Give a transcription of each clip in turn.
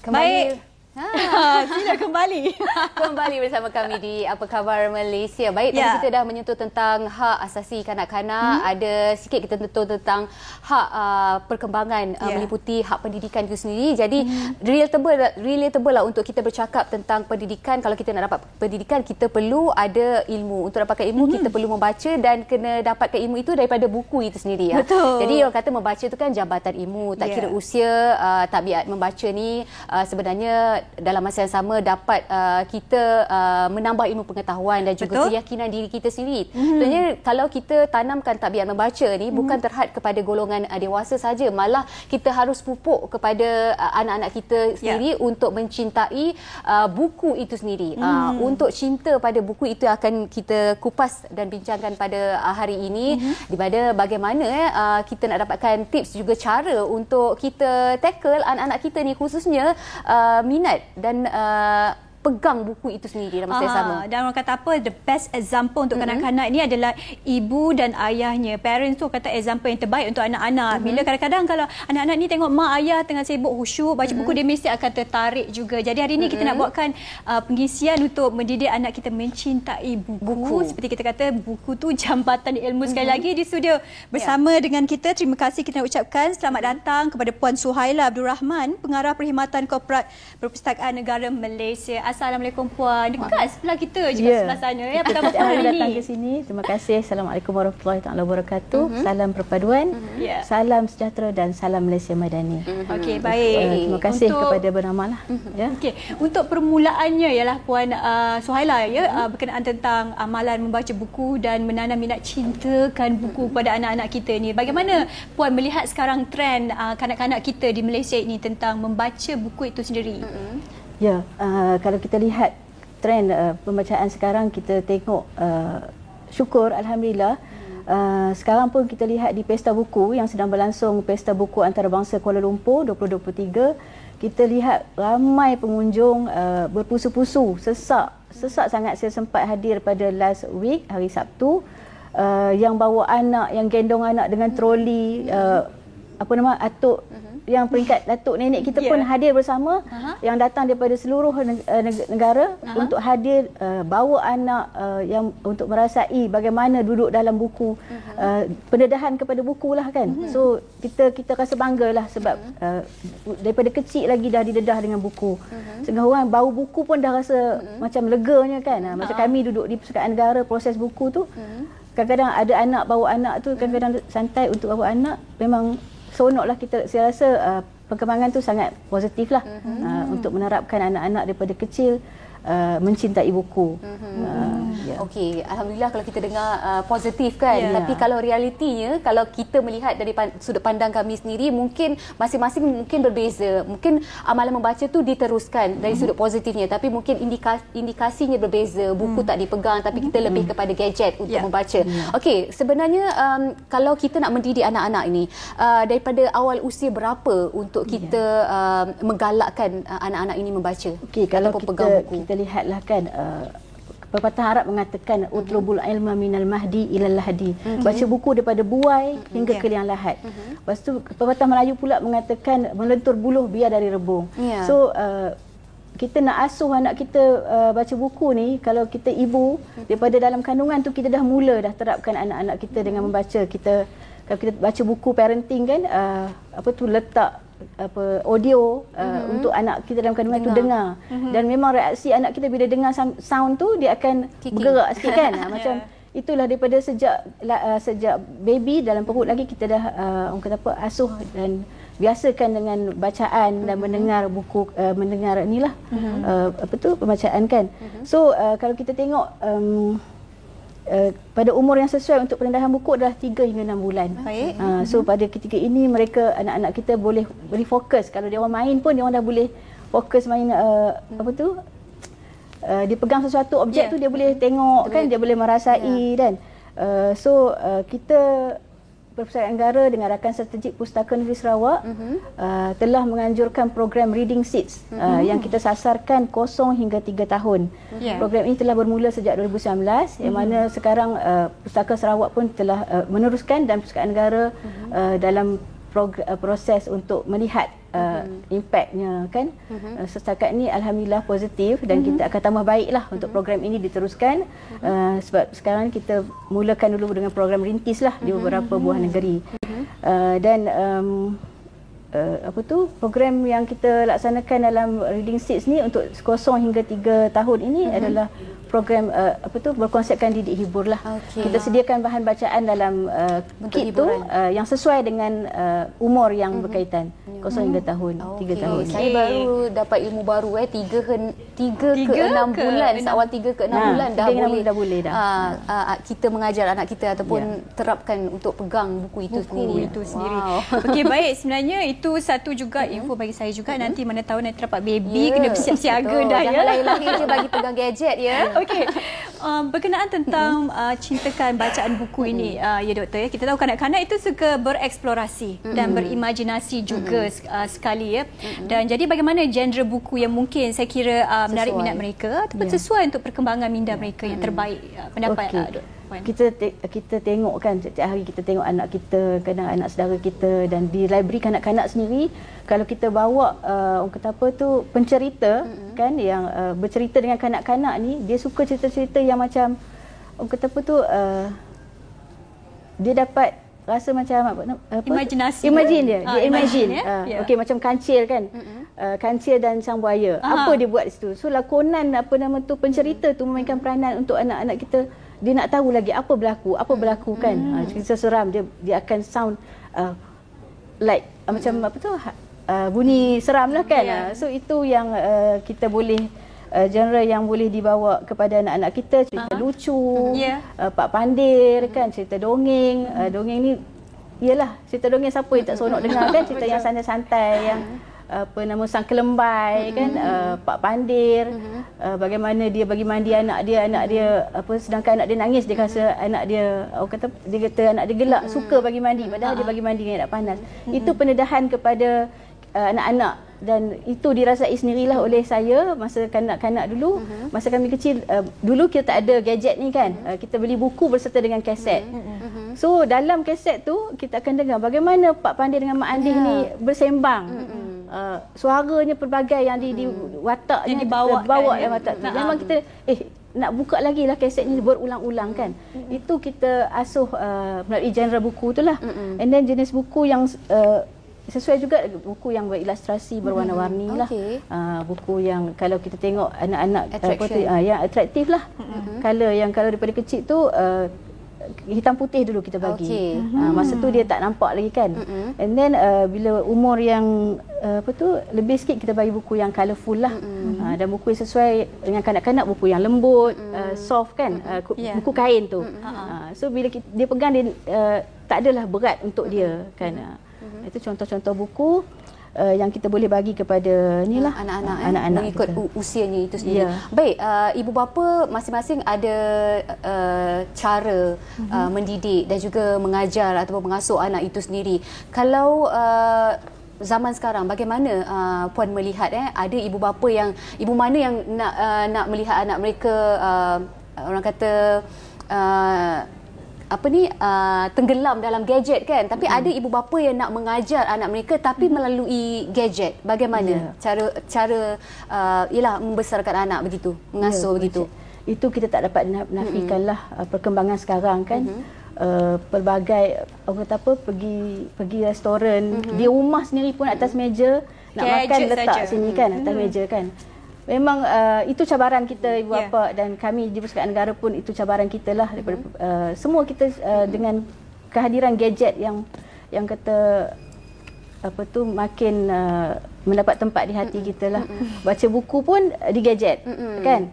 Kembali. Baik. Sila kembali. Kembali bersama kami di Apa Khabar Malaysia. Baik, tadi kita dah menyentuh tentang hak asasi kanak-kanak. Ada sikit kita tentu tentang hak perkembangan meliputi hak pendidikan itu sendiri. Jadi relatable lah untuk kita bercakap tentang pendidikan. Kalau kita nak dapat pendidikan, kita perlu ada ilmu. Untuk dapatkan ilmu, kita perlu membaca dan kena dapatkan ilmu itu daripada buku itu sendiri. Betul. Jadi orang kata membaca itu kan jabatan ilmu. Tak kira usia, tabiat membaca ni sebenarnya dalam masa yang sama dapat kita menambah ilmu pengetahuan dan juga keyakinan diri kita sendiri. Sebenarnya kalau kita tanamkan tabiat membaca ni bukan terhad kepada golongan dewasa saja, malah kita harus pupuk kepada anak-anak kita sendiri untuk mencintai buku itu sendiri. Untuk cinta pada buku itu akan kita kupas dan bincangkan pada hari ini, di mana bagaimana kita nak dapatkan tips juga cara untuk kita tackle anak-anak kita ni, khususnya minat dan pegang buku itu sendiri dalam masa yang sama. Dan orang kata apa, the best example untuk kanak-kanak ini adalah ibu dan ayahnya. Parents tu kata example yang terbaik untuk anak-anak. Bila kadang-kadang kalau anak-anak ni tengok mak ayah tengah sibuk khusyuk baca buku, dia mesti akan tertarik juga. Jadi hari ini kita nak buatkan pengisian untuk mendidik anak kita mencintai buku. Seperti kita kata, buku tu jambatan ilmu. Sekali lagi di studio bersama dengan kita, terima kasih kita nak ucapkan selamat datang kepada Puan Suhaila Abdul Rahman, Pengarah Perkhidmatan Korporat Perpustakaan Negara Malaysia. Assalamualaikum Puan. Dekat sebelah kita juga, sebelah sana. Pertama kali datang ke sini. Terima kasih. Assalamualaikum warahmatullahi wabarakatuh. Salam perpaduan. Salam sejahtera dan salam Malaysia Madani. Okey, baik. Terima kasih kepada bernama lah. Okey, untuk permulaannya ialah Puan Suhaila berkenaan tentang amalan membaca buku dan menanam minat cintakan buku kepada anak-anak kita ni. Bagaimana Puan melihat sekarang trend kanak-kanak kita di Malaysia ini tentang membaca buku itu sendiri? Ya, kalau kita lihat trend pembacaan sekarang, kita tengok syukur, alhamdulillah. Sekarang pun kita lihat di Pesta Buku yang sedang berlangsung, Pesta Buku Antarabangsa Kuala Lumpur 2023, kita lihat ramai pengunjung berpusu-pusu, sesak sangat. Saya sempat hadir pada last week, hari Sabtu, yang bawa anak, yang gendong anak dengan troli, atuk, yang peringkat datuk nenek kita pun hadir bersama, yang datang daripada seluruh negara untuk hadir, bawa anak yang untuk merasai bagaimana duduk dalam buku, pendedahan kepada buku lah kan. So kita rasa banggalah sebab daripada kecil lagi dah didedah dengan buku. Setengah orang bau buku pun dah rasa macam leganya kan. Macam kami duduk di Perpustakaan Negara, proses buku tu kadang-kadang ada anak, bawa anak tu kadang-kadang santai untuk bawa anak, memang seronoklah kita. Saya rasa perkembangan tu sangat positif lah untuk menerapkan anak-anak daripada kecil mencintai buku. Okey, alhamdulillah kalau kita dengar positif kan. Tapi kalau realitinya, kalau kita melihat dari sudut pandang kami sendiri, mungkin masing-masing mungkin berbeza. Mungkin amalan membaca tu diteruskan dari sudut positifnya, tapi mungkin indikasinya berbeza. Buku tak dipegang, tapi kita lebih kepada gadget untuk membaca. Okey, sebenarnya kalau kita nak mendidik anak-anak ini, daripada awal usia berapa untuk kita menggalakkan anak-anak ini membaca? Okey, kalau kita lihatlah kan, pepatah Arab mengatakan utlubul ilma minal mahdi ilal lahdi. Baca buku daripada buai hingga ke liang lahat. Lepas tu pepatah Melayu pula mengatakan melentur buluh biar dari rebung. So kita nak asuh anak kita baca buku ni, kalau kita ibu daripada dalam kandungan tu kita dah mula dah terapkan anak-anak kita dengan membaca. Kalau kita baca buku parenting kan, letak audio untuk anak kita dalam kandungan tu dengar. Dan memang reaksi anak kita bila dengar sound tu, dia akan bergerak sikit kan. Macam itulah daripada sejak baby dalam perut lagi kita dah orang kata asuh dan biasakan dengan bacaan dan mendengar buku, mendengar inilah pembacaan kan. So kalau kita tengok pada umur yang sesuai untuk pendedahan buku adalah 3 hingga 6 bulan. So pada ketika ini mereka, anak-anak kita boleh beri fokus. Kalau dia orang main pun dia orang dah boleh fokus main dia pegang sesuatu objek tu dia boleh tengok kan, dia boleh merasai dan so kita Perpustakaan Negara dengan Rakan Strategik Pustaka Negeri Sarawak telah menganjurkan program Reading Seeds yang kita sasarkan 0 hingga 3 tahun. Program ini telah bermula sejak 2019 yang mana sekarang Pustaka Sarawak pun telah meneruskan dan Perpustakaan Negara dalam proses untuk melihat impaknya kan. Setakat ni alhamdulillah positif dan kita akan tambah baiklah untuk program ini diteruskan. Sebab sekarang kita mulakan dulu dengan program rintis lah di beberapa buah negeri. Dan program yang kita laksanakan dalam Reading Seeds ni untuk 0 hingga 3 tahun ini adalah program berkonsepkan didik hibur lah. Kita sediakan bahan bacaan dalam kit tu yang sesuai dengan umur yang berkaitan 0 hingga tahun, 3 tahun. Saya baru dapat ilmu baru 3 ke 6 bulan, awal 3 ke 6 bulan dah boleh kita mengajar anak kita ataupun terapkan untuk pegang buku itu sendiri. Okey, baik, sebenarnya itu satu juga info bagi saya juga. Nanti mana tahu nanti dapat baby kena bersiap-siaga dah ya. Jangan lain-lain je bagi pegang gadget ya. Okey. Berkenaan tentang cintakan bacaan buku ini ya doktor ya. Kita tahu kanak-kanak itu suka bereksplorasi dan berimajinasi juga sekali ya. Dan jadi bagaimana genre buku yang mungkin saya kira menarik minat mereka ataupun sesuai untuk perkembangan minda mereka yang terbaik, pendapat kita tengok kan setiap hari kita tengok anak kita, kadang anak saudara kita, dan di library kanak-kanak sendiri kalau kita bawa orang kata apa tu pencerita kan yang bercerita dengan kanak-kanak ni, dia suka cerita-cerita yang macam orang kata apa tu dia dapat rasa macam imajinasi. Dia imagine okey, macam Kancil kan. Kancil dan Sang Buaya. Apa dia buat di situ. So lakonan pencerita tu memainkan peranan untuk anak-anak kita. Dia nak tahu lagi apa berlaku kan. Cerita seram dia akan sound like macam bunyi seram lah kan. So itu yang kita boleh genre yang boleh dibawa kepada anak-anak kita, cerita lucu, Pak Pandir kan, cerita dongeng. Dongeng ni ialah cerita dongeng siapa yang tak seronok dengar kan, cerita yang santai-santai yang Sang Kelembai kan, Pak Pandir, bagaimana dia bagi mandi anak dia sedangkan anak dia nangis, dia rasa anak dia dia kata anak dia gelak, suka bagi mandi padahal dia bagi mandi dengan air panas. Itu pendedahan kepada anak-anak dan itu dirasai sendirilah oleh saya masa kanak-kanak dulu. Masa kami kecil dulu kita tak ada gadget ni kan, kita beli buku berserta dengan kaset. So dalam kaset tu kita akan dengar bagaimana Pak Pandir dengan Mak Andih ni bersembang. Suaranya pelbagai yang di wataknya dibawa dalam watak tu. Memang kita nak buka lagi lah kaset ni berulang-ulang kan. Itu kita asuh melalui genre buku tu lah. And then jenis buku yang sesuai juga, buku yang berilustrasi berwarna-warni lah. Buku yang kalau kita tengok anak-anak yang atraktif lah. Color yang kalau daripada kecil tu hitam putih dulu kita bagi. Masa tu dia tak nampak lagi kan. And then bila umur yang lebih sikit kita bagi buku yang colourful lah. Dan buku yang sesuai dengan kanak-kanak, buku yang lembut, soft kan, buku kain tu. So bila dia pegang dia tak adalah berat untuk dia kan. Itu contoh-contoh buku yang kita boleh bagi kepada inilah anak-anak mengikut usianya itu sendiri. Baik, ibu bapa masing-masing ada cara mendidik dan juga mengajar ataupun mengasuh anak itu sendiri. Kalau zaman sekarang bagaimana puan melihat ada ibu mana yang nak melihat anak mereka orang kata tenggelam dalam gadget kan, tapi ada ibu bapa yang nak mengajar anak mereka tapi melalui gadget. Bagaimana cara membesarkan anak begitu, mengasuh begitu? Itu kita tak dapat nafikanlah perkembangan sekarang kan. Pelbagai orang kata pergi restoran, di rumah sendiri pun atas meja nak makan letak sini kan, atas meja kan. Memang itu cabaran kita ibu bapa dan kami di Persekutuan Negara pun itu cabaran kita lah daripada semua kita dengan kehadiran gadget yang kata makin mendapat tempat di hati kita lah. Baca buku pun di gadget kan.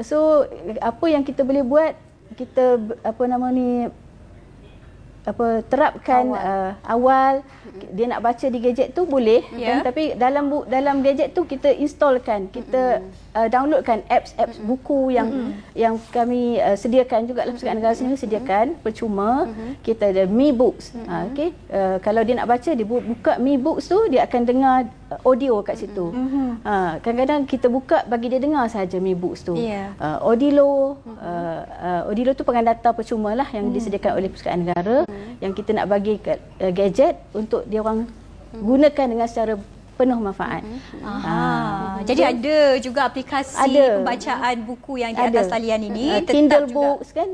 So apa yang kita boleh buat, kita terapkan awal dia nak baca di gadget tu boleh kan, tapi dalam gadget tu kita installkan, kita downloadkan apps buku yang kami sediakan juga dalam Pusaka Negara sendiri sediakan percuma. Kita ada Mi Books. Okey, kalau dia nak baca dia buka Mi Books tu, dia akan dengar audio kat situ. Kadang-kadang kita buka bagi dia dengar saja Mi Books tu. Audilo tu penggandata percuma lah yang disediakan oleh Pusaka Negara yang kita nak bagi gadget untuk dia orang gunakan dengan secara penuh manfaat. Jadi ada juga aplikasi pembacaan buku yang di atas talian ini, Kindle Books kan.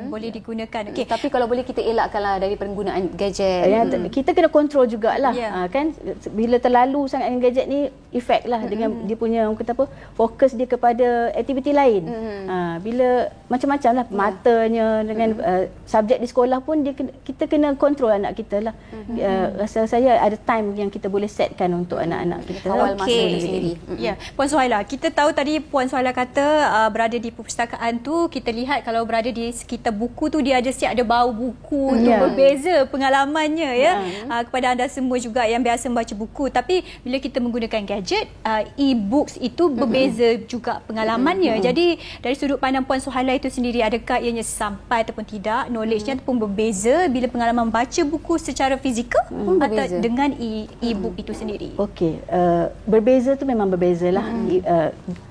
Boleh digunakan. Okay. Tapi kalau boleh kita elakkanlah dari penggunaan gadget. Kita kena kontrol jugalah. Kan bila terlalu sangat dengan gadget ni efek lah dengan dia punya kata apa, fokus dia kepada aktiviti lain. Bila macam-macam lah matanya dengan subjek di sekolah pun kita kena kontrol anak kita lah. Rasa saya ada time yang kita boleh setkan untuk anak-anak kita. Awal masa sendiri. Puan Suhaila, kita tahu tadi Puan Suhaila kata berada di perpustakaan tu, kita lihat kalau berada di sekitar buku tu dia ada bau buku tu berbeza pengalamannya kepada anda semua juga yang biasa membaca buku. Tapi bila kita menggunakan gadget, e-books itu berbeza juga pengalamannya. Jadi dari sudut pandang Puan Suhaila itu sendiri, adakah ianya sampai ataupun tidak, knowledge-nya ataupun berbeza bila pengalaman baca buku secara fizikal atau dengan e-book itu sendiri? Okey, berbeza tu memang berbeza lah.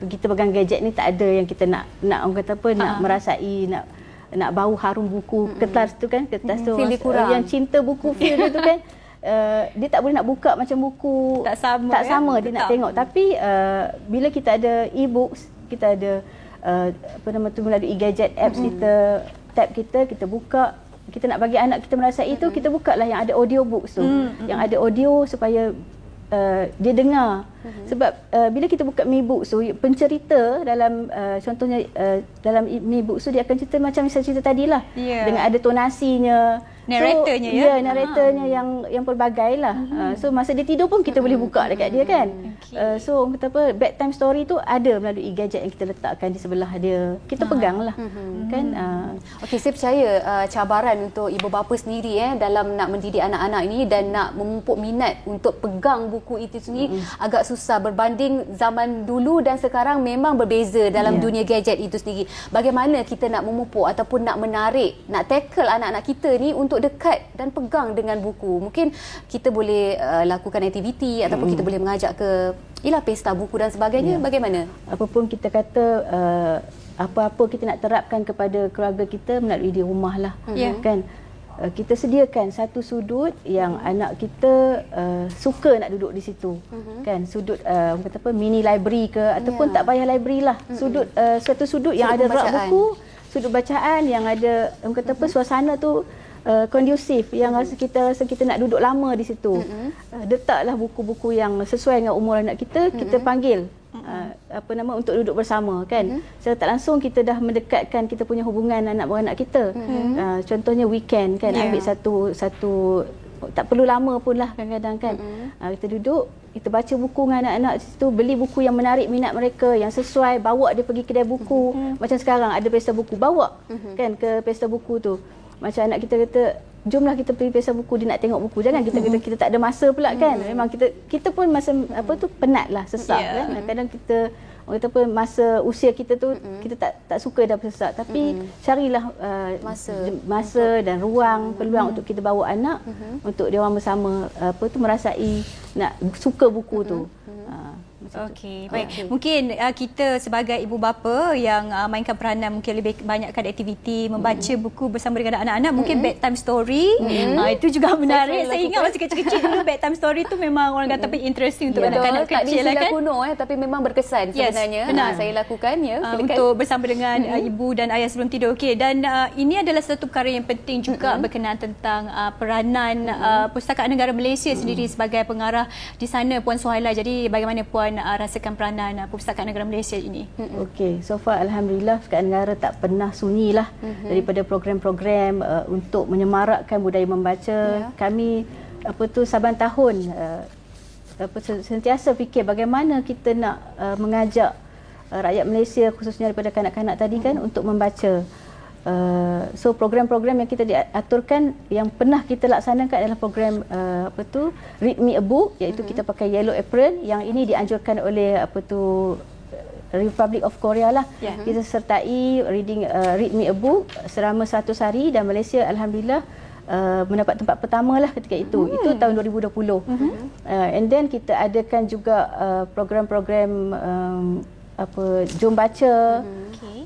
Kita pegang gadget ni tak ada yang kita nak orang kata apa, nak merasai, nak bau harum buku. Kertas tu kan, kertas tu yang cinta buku feel dia tu kan. Dia tak boleh nak buka macam buku tak sama dia nak tengok. Tapi bila kita ada e-books, kita ada apa nama tu, melalui gadget apps kita, tab kita buka, kita nak bagi anak kita merasai itu, kita bukalah yang ada audio books tu, yang ada audio supaya dia dengar. Sebab bila kita buka Mi Books tu, pencerita dalam contohnya dalam Mi Books tu dia akan cerita macam saya cerita tadilah, dengan ada tonasinya, narratornya narratornya yang pelbagai lah. So masa dia tidur pun kita boleh buka dekat dia kan. So kata apa, bedtime story tu ada melalui gadget yang kita letakkan di sebelah dia, kita pegang lah kan. Okey, saya percaya cabaran untuk ibu bapa sendiri dalam nak mendidik anak-anak ini dan nak memupuk minat untuk pegang buku itu sendiri agak susah berbanding zaman dulu dan sekarang memang berbeza dalam dunia gadget itu sendiri. Bagaimana kita nak memupuk ataupun nak menarik, nak tackle anak-anak kita ni untuk dekat dan pegang dengan buku? Mungkin kita boleh lakukan aktiviti ataupun kita boleh mengajak ke pesta buku dan sebagainya. Bagaimana? Apapun kita kata, apa-apa kita nak terapkan kepada keluarga kita melalui di rumah lah. Kan? Kita sediakan satu sudut yang anak kita suka nak duduk di situ. Kan? Sudut kata apa, mini library ke ataupun tak payah library lah. Sudut suatu sudut yang ada rak buku, sudut bacaan yang ada kata apa, suasana tu kondusif, yang rasa kita nak duduk lama di situ. Letaklah buku-buku yang sesuai dengan umur anak kita, kita panggil apa nama untuk duduk bersama kan. Secara tak langsung kita dah mendekatkan kita punya hubungan anak beranak kita. Contohnya weekend kan, ambil satu tak perlu lama pun lah kadang-kadang kan. Kita duduk, kita baca buku dengan anak-anak di situ, beli buku yang menarik minat mereka, yang sesuai, bawa dia pergi kedai buku. Macam sekarang ada pesta buku, bawa kan ke pesta buku tu. Macam anak kita kata, jomlah kita pergi pesta buku, dia nak tengok buku. Jangan kita kata kita tak ada masa pula kan. Memang kita pun masa apa tu penatlah, sesak kan. Kadang kita orang kata apa, masa usia kita tu kita tak suka dah sesak, tapi carilah masa dan ruang, peluang untuk kita bawa anak untuk dia orang bersama apa tu merasai nak suka buku tu. Okey, baik. Mungkin kita sebagai ibu bapa yang mainkan peranan mungkin lebih banyakkan aktiviti membaca buku bersama dengan anak-anak, mungkin bedtime story itu juga menarik. Saya ingat masa kecil-kecil dulu bedtime story tu memang orang kata interesting untuk anak-anak kecil lah kan. Kuno tapi memang berkesan sebenarnya. Saya lakukan untuk bersama dengan ibu dan ayah sebelum tidur. Okey, dan ini adalah satu perkara yang penting juga berkenaan tentang peranan Pustakaan Negara Malaysia sendiri sebagai pengarah di sana, Puan Suhaila. Jadi bagaimana Puan rasakan peranan Perpustakaan Negara Malaysia ini? Okey, so far alhamdulillah Perpustakaan Negara tak pernah sunyilah daripada program-program untuk menyemarakkan budaya membaca. Kami saban tahun sentiasa fikir bagaimana kita nak mengajak rakyat Malaysia khususnya daripada kanak-kanak tadi kan untuk membaca. So program-program yang kita diaturkan yang pernah kita laksanakan adalah program Read Me a Book, iaitu kita pakai yellow apron, yang ini dianjurkan oleh Republic of Korea lah. Kita sertai Read Me a Book selama 100 hari dan Malaysia alhamdulillah mendapat tempat pertama lah ketika itu. Itu tahun 2020. And then kita adakan juga program-program Jom Baca.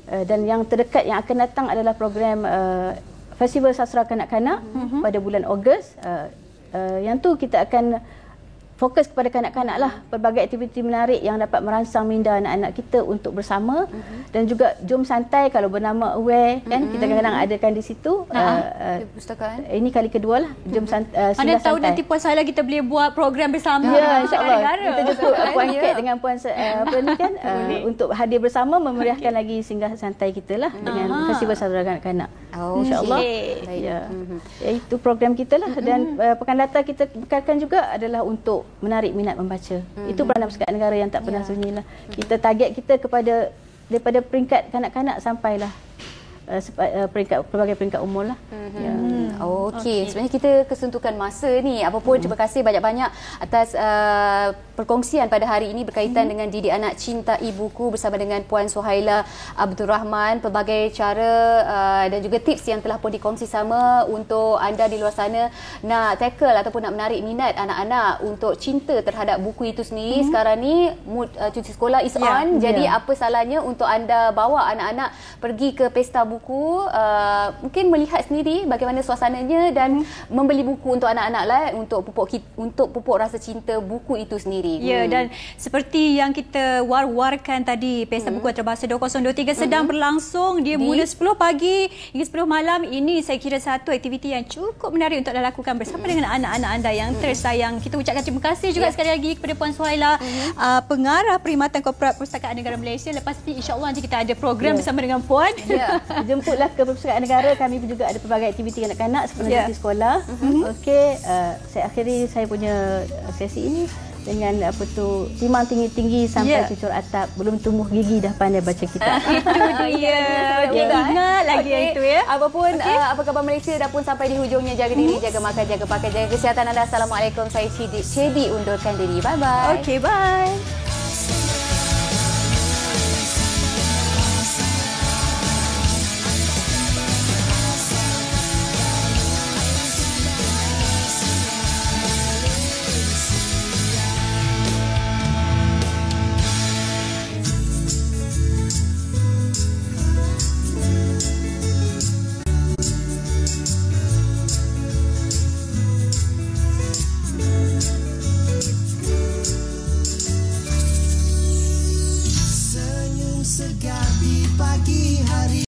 Dan yang terdekat yang akan datang adalah program Festival Sastra Kanak-Kanak pada bulan Ogos. Yang tu kita akan fokus kepada kanak-kanak lah, pelbagai aktiviti menarik yang dapat merangsang minda anak-anak kita untuk bersama dan juga Jom Santai kalau bernama Aware kan kita kadang-kadang adakan di situ. Perpustakaan. Ini kali kedua lah Jom Singgah Mana tahu Santai. nanti Puan Suhaila kita boleh buat program bersama. Ya, insyaAllah. Kita jemput Puan Kat dengan Puan apa ni kan untuk hadir bersama memeriahkan lagi Singgah Santai kita lah dengan Festival Sastra Kanak-Kanak. InsyaAllah. Ya. Itu program kita lah dan pekan datang kita bekalkan juga adalah untuk menarik minat membaca. Itu peranan Persatuan Negara yang tak pernah sunyi lah. Kita target kita kepada daripada peringkat kanak-kanak sampailah pelbagai peringkat umur lah. Okey, sebenarnya kita kesuntukan masa ni. Apapun terima kasih banyak-banyak atas perkongsian pada hari ini berkaitan dengan didik anak cinta ibuku bersama dengan Puan Suhaila Abdul Rahman. Pelbagai cara dan juga tips yang telah pun dikongsi sama untuk anda di luar sana nak tackle ataupun nak menarik minat anak-anak untuk cinta terhadap buku itu sendiri. Sekarang ni mood cuti sekolah is on. Jadi apa salahnya untuk anda bawa anak-anak pergi ke pesta buku, mungkin melihat sendiri bagaimana suasananya dan membeli buku untuk anak-anak lah untuk pupuk rasa cinta buku itu sendiri. Ya, dan seperti yang kita war-warkan tadi, Pesta Buku Antarabangsa 2023 sedang berlangsung. Dia mula 10 pagi hingga 10 malam. Ini saya kira satu aktiviti yang cukup menarik untuk anda lakukan bersama dengan anak-anak anda yang tersayang. Kita ucapkan terima kasih juga sekali lagi kepada Puan Suhaila, Pengarah Perkhidmatan Korporat Perpustakaan Negara Malaysia. Lepas ni insya-Allah nanti kita ada program bersama dengan Puan. Jemputlah ke Perpustakaan Negara. Kami juga ada pelbagai aktiviti kanak-kanak sepenuh cuti sekolah. Okey, saya akhiri saya punya sesi ini dengan timang tinggi-tinggi sampai cucur atap, belum tumbuh gigi dah pandai baca kitab. Itu dia. Ingat lagi yang itu ya. Apapun apa khabar Malaysia dah pun sampai di hujungnya. Jaga diri, jaga makan, jaga pakai, jaga kesihatan anda. Assalamualaikum. Saya Cedi undurkan diri. Bye bye. Okey, bye.